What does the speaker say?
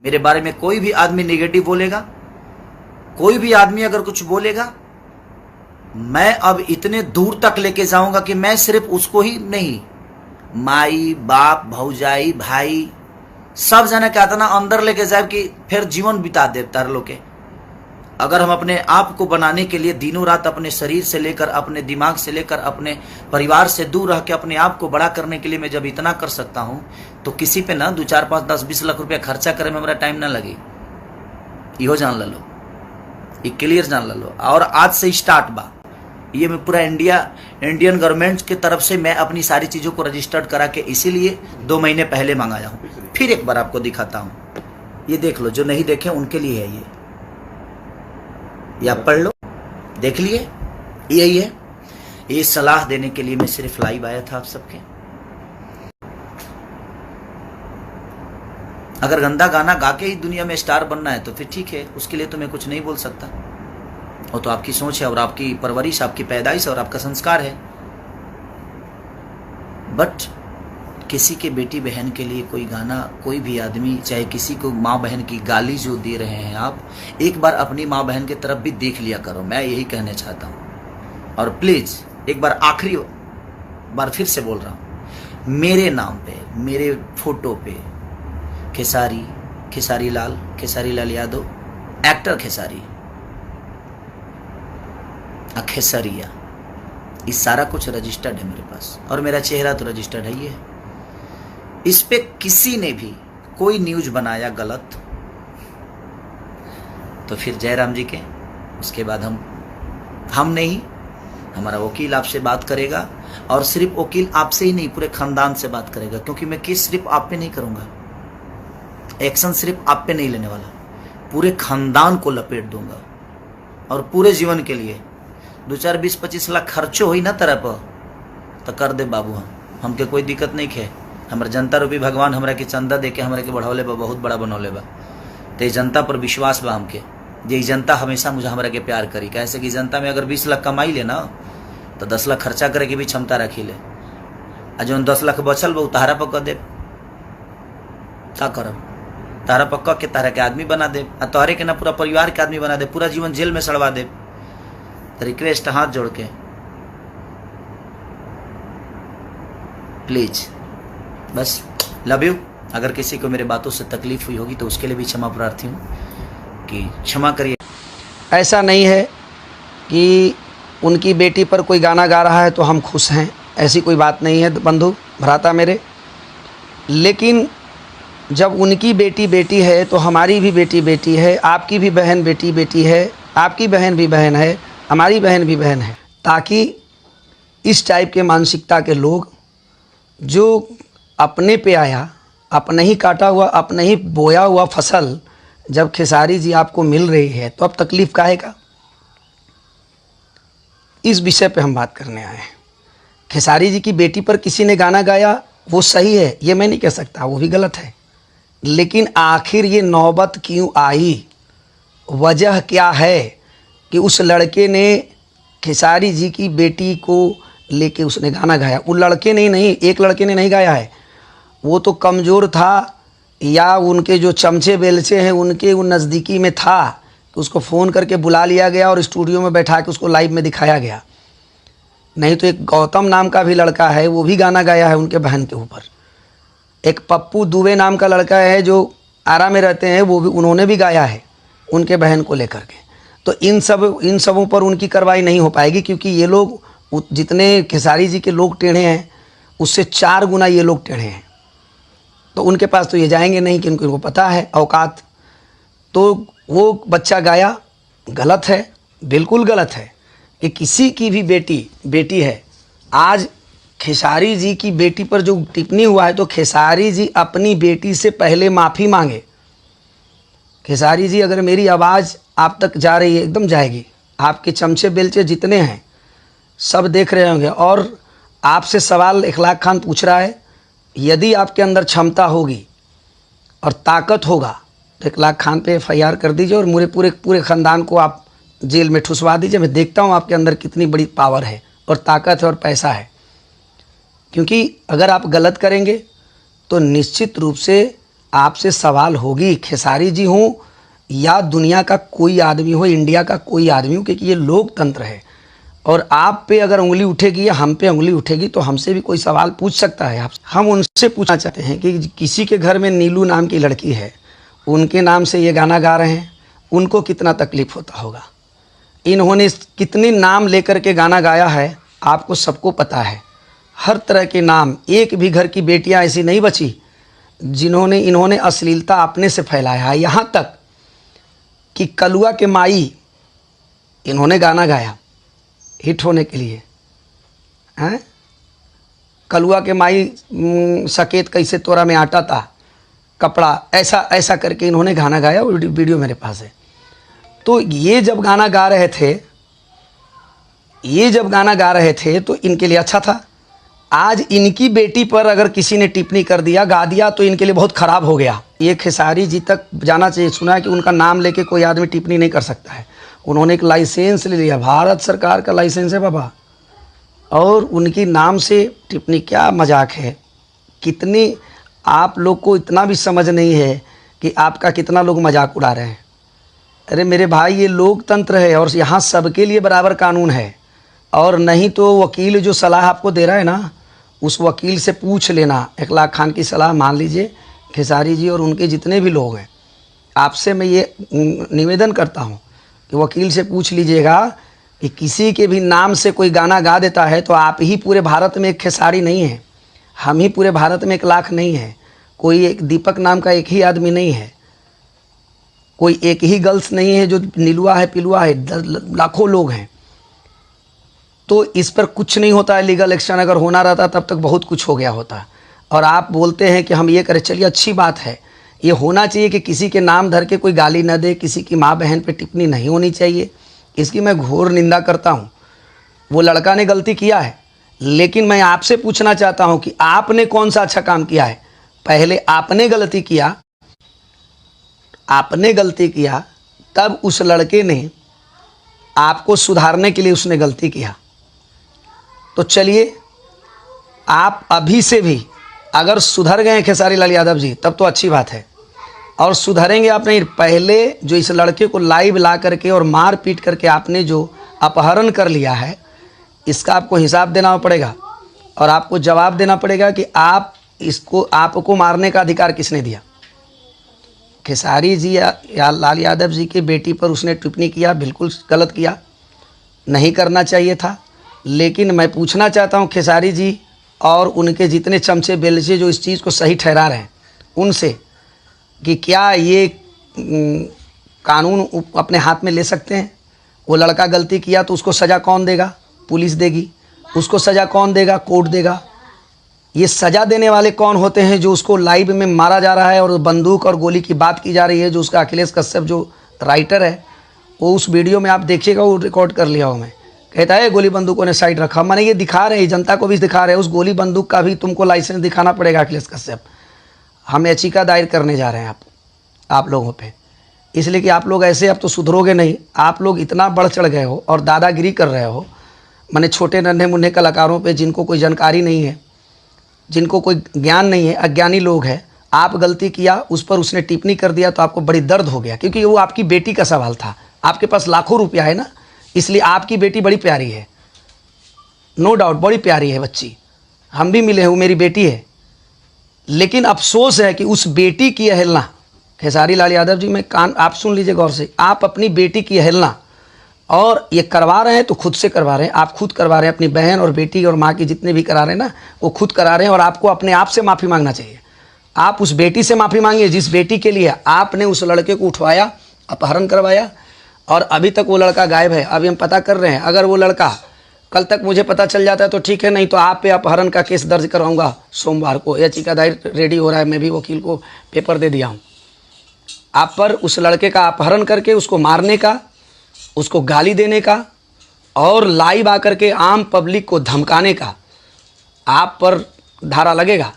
मेरे बारे में कोई भी आदमी नेगेटिव बोलेगा, कोई भी आदमी अगर कुछ बोलेगा, मैं अब इतने दूर तक लेके जाऊंगा कि मैं सिर्फ उसको ही नहीं, माई बाप भौजाई भाई सब जना कहता ना अंदर लेके जाए कि फिर जीवन बिता दे तार लोग के। अगर हम अपने आप को बनाने के लिए दिनों रात अपने शरीर से लेकर अपने दिमाग से लेकर अपने परिवार से दूर रह के अपने आप को बड़ा करने के लिए मैं जब इतना कर सकता हूं, तो किसी पे ना 2 4 5 10 20 लाख रुपया खर्चा करे में हमारा टाइम ना लगे। इहो जान लो, ये क्लियर जान लो। और आज से स्टार्ट बा ये, मैं पूरा इंडियन गवर्नमेंट की तरफ से मैं अपनी सारी चीज़ों को रजिस्टर्ड करा के इसीलिए 2 महीने पहले मंगाया हूँ। फिर एक बार आपको दिखाता हूँ, ये देख लो, जो नहीं देखे उनके लिए है ये आप पढ़ लो, देख लिए, यही है। ये सलाह देने के लिए मैं सिर्फ लाइव आया था आप सबके। अगर गंदा गाना गा के ही दुनिया में स्टार बनना है तो फिर ठीक है, उसके लिए तो मैं कुछ नहीं बोल सकता। वो तो आपकी सोच है और आपकी परवरिश, आपकी पैदाइश और आपका संस्कार है। बट किसी के बेटी बहन के लिए कोई गाना, कोई भी आदमी, चाहे किसी को माँ बहन की गाली जो दे रहे हैं आप, एक बार अपनी माँ बहन की तरफ भी देख लिया करो, मैं यही कहना चाहता हूँ। और प्लीज एक बार आखिरी बार फिर से बोल रहा हूँ, मेरे नाम पे, मेरे फोटो पे खेसारी लाल यादव, एक्टर खेसारिया, इस सारा कुछ रजिस्टर्ड है मेरे पास, और मेरा चेहरा तो रजिस्टर्ड है। ये इस पे किसी ने भी कोई न्यूज बनाया गलत तो फिर जयराम जी के, उसके बाद हम नहीं, हमारा वकील आपसे बात करेगा, और सिर्फ वकील आपसे ही नहीं पूरे खानदान से बात करेगा, क्योंकि मैं केस सिर्फ आप पे नहीं करूंगा, एक्शन सिर्फ आप पे नहीं लेने वाला, पूरे खानदान को लपेट दूंगा। और पूरे जीवन के लिए 2 4 20 25 लाख खर्चो हुई ना तरह पर तो कर दे बाबू, हमके कोई दिक्कत नहीं है। हमारे जनता रूपी भगवान हमरा के चंदा दे के हमरा के बढ़ौले बा, बहुत बड़ा बनौले बा। तो जनता पर विश्वास बा हमके, जे जनता हमेशा मुझे हमरा के प्यार करी। कैसे कि जनता में अगर 20 लाख कमाई ले ना तो 10 लाख खर्चा करे की भी क्षमता रखी ले, आ जो 10 लाख बचल बा तारा पर दे, क्या करब, तारा पक्का के तारा के आदमी बना दे, आ तोहरे के ना पूरा परिवार के आदमी बना दे, पूरा जीवन जेल में सड़वा दे। तो रिक्वेस्ट हाथ जोड़ के प्लीज, बस लव यू। अगर किसी को मेरे बातों से तकलीफ हुई होगी तो उसके लिए भी क्षमा प्रार्थी हूँ कि क्षमा करिए। ऐसा नहीं है कि उनकी बेटी पर कोई गाना गा रहा है तो हम खुश हैं, ऐसी कोई बात नहीं है बंधु भ्राता मेरे। लेकिन जब उनकी बेटी बेटी है तो हमारी भी बेटी बेटी है, आपकी भी बहन बेटी बेटी है, आपकी बहन भी बहन है, हमारी बहन भी बहन है। ताकि इस टाइप के मानसिकता के लोग जो अपने पे आया, अपने ही काटा हुआ, अपने ही बोया हुआ फसल जब खेसारी जी आपको मिल रही है तो अब तकलीफ़ काहे का। इस विषय पे हम बात करने आए हैं। खेसारी जी की बेटी पर किसी ने गाना गाया, वो सही है, ये मैं नहीं कह सकता, वो भी गलत है। लेकिन आखिर ये नौबत क्यों आई, वजह क्या है कि उस लड़के ने खेसारी जी की बेटी को लेके उसने गाना गाया। वो लड़के ने नहीं, एक लड़के ने नहीं गाया है, वो तो कमज़ोर था या उनके जो चमचे बेलचे हैं उनके वो नज़दीकी में था कि उसको फ़ोन करके बुला लिया गया और स्टूडियो में बैठा के उसको लाइव में दिखाया गया। नहीं तो एक गौतम नाम का भी लड़का है, वो भी गाना गाया है उनके बहन के ऊपर। एक पप्पू दुबे नाम का लड़का है जो आरा में रहते हैं, वो भी उन्होंने भी गाया है उनके बहन को लेकर के। तो इन सबों पर उनकी कार्रवाई नहीं हो पाएगी, क्योंकि ये लोग जितने खेसारी जी के लोग टेढ़े हैं उससे 4 गुना ये लोग टेढ़े हैं। तो उनके पास तो ये जाएंगे नहीं, कि उनको पता है औकात। तो वो बच्चा गाया, गलत है, बिल्कुल गलत है कि किसी की भी बेटी है। आज खेसारी जी की बेटी पर जो टिप्पणी हुआ है तो खेसारी जी अपनी बेटी से पहले माफ़ी मांगे। खेसारी जी, अगर मेरी आवाज़ आप तक जा रही है, एकदम जाएगी। आपके चमचे बेलचे जितने हैं सब देख रहे होंगे। और आपसे सवाल 1 लाख खान पूछ रहा है, यदि आपके अंदर क्षमता होगी और ताकत होगा तो 1 लाख खान पे FIR कर दीजिए और मेरे पूरे ख़ानदान को आप जेल में ठुसवा दीजिए। मैं देखता हूँ आपके अंदर कितनी बड़ी पावर है और ताकत है और पैसा है। क्योंकि अगर आप गलत करेंगे तो निश्चित रूप से आपसे सवाल होगी, खेसारी जी हों या दुनिया का कोई आदमी हो, इंडिया का कोई आदमी हो, क्योंकि ये लोकतंत्र है और आप पे अगर उंगली उठेगी या हम पे उंगली उठेगी तो हमसे भी कोई सवाल पूछ सकता है। आप हम उनसे पूछना चाहते हैं कि किसी के घर में नीलू नाम की लड़की है, उनके नाम से ये गाना गा रहे हैं, उनको कितना तकलीफ़ होता होगा। इन्होंने कितने नाम लेकर के गाना गाया है आपको सबको पता है। हर तरह के नाम, एक भी घर की बेटियां ऐसी नहीं बची जिन्होंने इन्होंने अश्लीलता अपने से फैलाया है। यहाँ तक कि कलुआ के माई इन्होंने गाना गाया हिट होने के लिए हैं। कलुआ के माई सकेत कैसे तोरा में आटा था कपड़ा, ऐसा ऐसा करके इन्होंने गाना गाया, वीडियो मेरे पास है। तो ये जब गाना गा रहे थे तो इनके लिए अच्छा था। आज इनकी बेटी पर अगर किसी ने टिप्पणी कर दिया, गा दिया, तो इनके लिए बहुत ख़राब हो गया। ये खेसारी जी तक जाना चाहिए। सुना है कि उनका नाम लेके कोई आदमी टिप्पणी नहीं कर सकता है। उन्होंने एक लाइसेंस ले लिया, भारत सरकार का लाइसेंस है बाबा, और उनकी नाम से टिप्पणी, क्या मजाक है। कितनी आप लोग को इतना भी समझ नहीं है कि आपका कितना लोग मजाक उड़ा रहे हैं। अरे मेरे भाई, ये लोकतंत्र है और यहाँ सबके लिए बराबर कानून है। और नहीं तो वकील जो सलाह आपको दे रहा है ना, उस वकील से पूछ लेना। 1 लाख खान की सलाह मान लीजिए, खेसारी जी और उनके जितने भी लोग हैं, आपसे मैं ये निवेदन करता हूँ कि वकील से पूछ लीजिएगा कि किसी के भी नाम से कोई गाना गा देता है तो आप ही पूरे भारत में एक खेसारी नहीं है, हम ही पूरे भारत में 1 लाख नहीं है, कोई एक दीपक नाम का एक ही आदमी नहीं है, कोई एक ही गर्ल्स नहीं है जो नीलुआ है पिलुआ है, लाखों लोग हैं। तो इस पर कुछ नहीं होता है। लीगल एक्शन अगर होना रहता तब तक बहुत कुछ हो गया होता। और आप बोलते हैं कि हम ये करें, चलिए अच्छी बात है। ये होना चाहिए कि किसी के नाम धर के कोई गाली न दे, किसी की माँ बहन पे टिप्पणी नहीं होनी चाहिए। इसकी मैं घोर निंदा करता हूँ। वो लड़का ने गलती किया है, लेकिन मैं आपसे पूछना चाहता हूँ कि आपने कौन सा अच्छा काम किया है। पहले आपने गलती किया, तब उस लड़के ने आपको सुधारने के लिए उसने गलती किया। तो चलिए, आप अभी से भी अगर सुधर गए खेसारी लाल यादव जी, तब तो अच्छी बात है। और सुधरेंगे आप नहीं, पहले जो इस लड़के को लाइव ला करके और मार पीट करके आपने जो अपहरण कर लिया है, इसका आपको हिसाब देना पड़ेगा और आपको जवाब देना पड़ेगा कि आपको मारने का अधिकार किसने दिया। खेसारी जी या लाल यादव जी की बेटी पर उसने टिप्पणी किया, बिल्कुल गलत किया, नहीं करना चाहिए था। लेकिन मैं पूछना चाहता हूं खेसारी जी और उनके जितने चमचे बेलचे जो इस चीज़ को सही ठहरा रहे हैं उनसे, कि क्या ये कानून अपने हाथ में ले सकते हैं। वो लड़का गलती किया तो उसको सज़ा कौन देगा? पुलिस देगी। उसको सज़ा कौन देगा? कोर्ट देगा। ये सज़ा देने वाले कौन होते हैं? जो उसको लाइव में मारा जा रहा है और बंदूक और गोली की बात की जा रही है। जो उसका अखिलेश कश्यप जो राइटर है, वो उस वीडियो में आप देखिएगा, वो रिकॉर्ड कर लिया हो। मैं कहता है गोली बंदूकों ने साइड रखा। मैंने ये दिखा रहे हैं, जनता को भी दिखा रहे हैं। उस गोली बंदूक का भी तुमको लाइसेंस दिखाना पड़ेगा अखिलेश कश्यप। हम याचिका दायर करने जा रहे हैं आप लोगों पे, इसलिए कि आप लोग ऐसे अब तो सुधरोगे नहीं। आप लोग इतना बढ़ चढ़ गए हो और दादागिरी कर रहे हो। मैंने छोटे नन्हे मुन्ने कलाकारों पे, जिनको कोई जानकारी नहीं है, जिनको कोई ज्ञान नहीं है, अज्ञानी लोग हैं, आप गलती किया, उस पर उसने टिप्पणी कर दिया तो आपको बड़ी दर्द हो गया, क्योंकि वो आपकी बेटी का सवाल था। आपके पास लाखों रुपया है ना, इसलिए आपकी बेटी बड़ी प्यारी है, नो डाउट बड़ी प्यारी है बच्ची। हम भी मिले हैं, वो मेरी बेटी है। लेकिन अफसोस है कि उस बेटी की अवहेलना, खेसारी लाल यादव जी, मैं कान आप सुन लीजिए गौर से, आप अपनी बेटी की अवहेलना और ये करवा रहे हैं तो खुद से करवा रहे हैं। आप खुद करवा रहे हैं, अपनी बहन और बेटी और माँ की जितने भी करा रहे हैं ना, वो खुद करा रहे हैं। और आपको अपने आप से माफ़ी मांगना चाहिए। आप उस बेटी से माफ़ी मांगिए जिस बेटी के लिए आपने उस लड़के को उठवाया, अपहरण करवाया, और अभी तक वो लड़का गायब है। अभी हम पता कर रहे हैं। अगर वो लड़का कल तक मुझे पता चल जाता है तो ठीक है, नहीं तो आप पे अपहरण का केस दर्ज करवाऊंगा सोमवार को। याचिका दायर रेडी हो रहा है, मैं भी वकील को पेपर दे दिया हूँ। आप पर उस लड़के का अपहरण करके उसको मारने का, उसको गाली देने का और लाइव आकर के आम पब्लिक को धमकाने का आप पर धारा लगेगा।